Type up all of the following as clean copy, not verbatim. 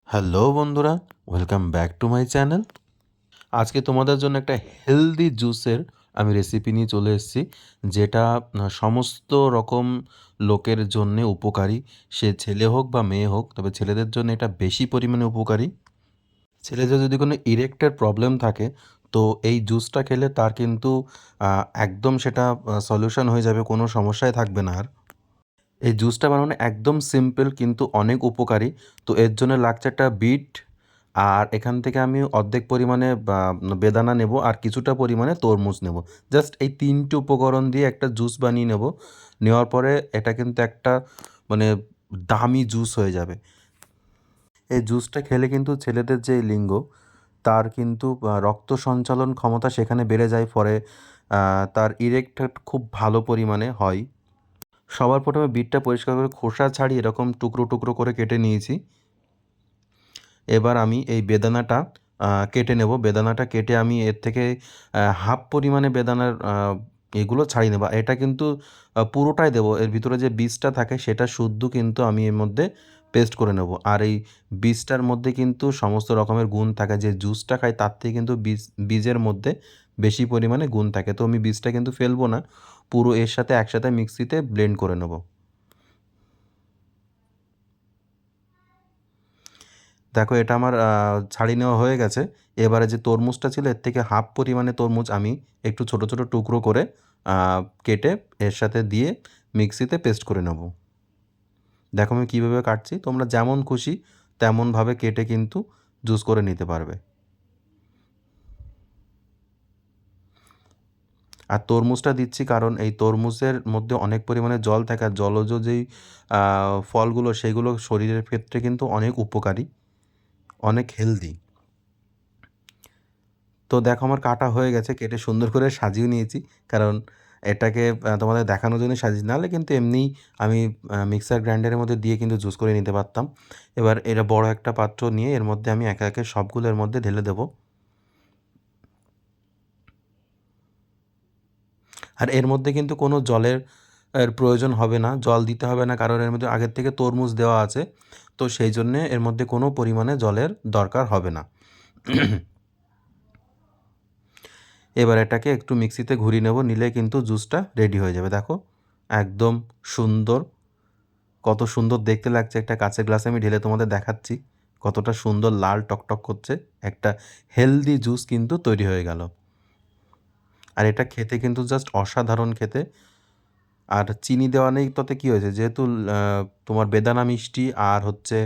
Hello বন্ধুরা, welcome back to my channel. আজকে তোমাদের জন্য একটা হেলদি জুসের আমি রেসিপি নিয়ে চলে এসেছি, যেটা সমস্ত রকম লোকের জন্যে উপকারী। সে ছেলে হোক বা মেয়ে হোক, তবে ছেলেদের জন্য এটা বেশি পরিমাণে উপকারী। ছেলেদের যদি কোনো ইরেক্টের প্রবলেম থাকে, তো এই জুসটা খেলে তার কিন্তু একদম সেটা সলিউশন হয়ে যাবে, কোনো সমস্যাই থাকবে না আর। এই জুসটা বানানো একদম সিম্পল কিন্তু অনেক উপকারী। তো এর জন্য লাগছে একটা বিট, আর এখান থেকে আমি অর্ধেক পরিমাণে বেদানা নেব আর কিছুটা পরিমাণে তরমুজ নেব। জাস্ট এই ৩টে উপকরণ দিয়ে একটা জুস বানিয়ে নেব। নেওয়ার পরে এটা কিন্তু একটা মানে দামি জুস হয়ে যাবে। এই জুসটা খেলে কিন্তু ছেলেদের যে লিঙ্গ, তার কিন্তু রক্ত সঞ্চালন ক্ষমতা সেখানে বেড়ে যায়, ফলে তার ইরেক্ট খুব ভালো পরিমাণে হয়। সবার প্রথমে বিটটা পরিষ্কার করে খোসা ছাড়িয়ে এরকম টুকরো টুকরো করে কেটে নিয়েছি। এবার আমি এই বেদানাটা কেটে নেব। বেদানাটা কেটে আমি এর থেকে হাফ পরিমাণে বেদানার এগুলো ছাড়িয়ে নেব। এটা কিন্তু পুরোটাই দেবো। এর ভিতরে যে বীজটা থাকে সেটা শুদ্ধ কিন্তু আমি এর মধ্যে পেস্ট করে নেব। আর এই বীজটার মধ্যে কিন্তু সমস্ত রকমের গুণ থাকে। যে জুসটা খাই তার থেকে কিন্তু বীজের মধ্যে বেশি পরিমাণে গুণ থাকে। তো আমি বীজটা কিন্তু ফেলবো না, পুরো এর সাথে একসাথে মিক্সিতে ব্লেন্ড করে নেব। দেখো, এটা আমার ছাড়িয়ে নেওয়া হয়ে গেছে। এবারে যে তরমুজটা ছিল, এর থেকে হাফ পরিমাণে তরমুজ আমি একটু ছোট ছোট টুকরো করে কেটে এর সাথে দিয়ে মিক্সিতে পেস্ট করে নেব। দেখো আমি কীভাবে কাটছি, তোমরা যেমন খুশি তেমনভাবে কেটে কিন্তু জুস করে নিতে পারবে। আর তরমুজটা দিচ্ছি কারণ এই তরমুজের মধ্যে অনেক পরিমাণে জল থাকে, আর জলজ যেই ফলগুলো সেগুলো শরীরের ক্ষেত্রে কিন্তু অনেক উপকারী, অনেক হেলদি। তো দেখো আমার কাটা হয়ে গেছে, কেটে সুন্দর করে সাজিয়ে নিয়েছি। কারণ এটাকে তোমাদের দেখানোর জন্য সাজিয়ে, নাহলে কিন্তু এমনিই আমি মিক্সার গ্রাইন্ডারের মধ্যে দিয়ে কিন্তু জুস করে নিতে পারতাম। এবার এটা বড় একটা পাত্র নিয়ে এর মধ্যে আমি একে একে সবগুলো এর মধ্যে ঢেলে দেবো। আর এর মধ্যে কিন্তু কোনো জলের প্রয়োজন হবে না, জল দিতে হবে না, কারণ এর মধ্যে আগের থেকে তরমুজ দেওয়া আছে। তো সেই জন্যে এর মধ্যে কোনো পরিমাণে জলের দরকার হবে না। এবার এটাকে একটু মিক্সিতে ঘুরিয়ে নেব, নিলে কিন্তু জুসটা রেডি হয়ে যাবে। দেখো একদম সুন্দর, কত সুন্দর দেখতে লাগছে। একটা কাঁচের গ্লাসে আমি ঢেলে তোমাদের দেখাচ্ছি কতটা সুন্দর লাল টকটক করছে। একটা হেলদি জুস কিন্তু তৈরি হয়ে গেল। আর এটা খেতে কিন্তু জাস্ট অসাধারণ খেতে। আর চিনি দেওয়া নেই তাতে কী হয়েছে, যেহেতু তোমার বেদানা মিষ্টি আর হচ্ছে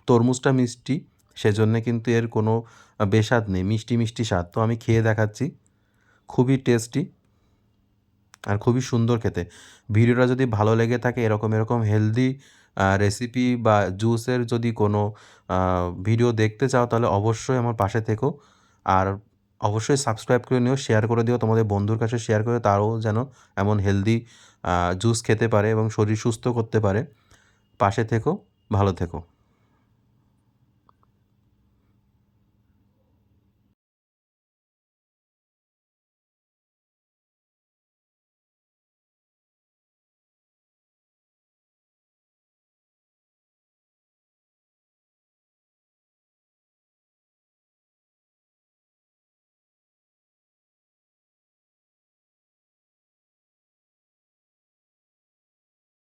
তরমুজটা মিষ্টি, সেজন্যে কিন্তু এর কোনো বেস্বাদ নেই, মিষ্টি মিষ্টি স্বাদ। তো আমি খেয়ে দেখাচ্ছি, খুবই টেস্টি আর খুবই সুন্দর খেতে। ভিডিওটা যদি ভালো লেগে থাকে, এরকম এরকম হেলদি রেসিপি বা জুসের যদি কোনো ভিডিও দেখতে চাও, তাহলে অবশ্যই আমার পাশে থেকো। আর অবশ্যই সাবস্ক্রাইব করে নিও, শেয়ার করে দিও তোমাদের বন্ধুর কাছে, শেয়ার করে তারাও যেন এমন হেলদি জুস খেতে পারে এবং শরীর সুস্থ করতে পারে। পাশে থেকো, ভালো থেকো।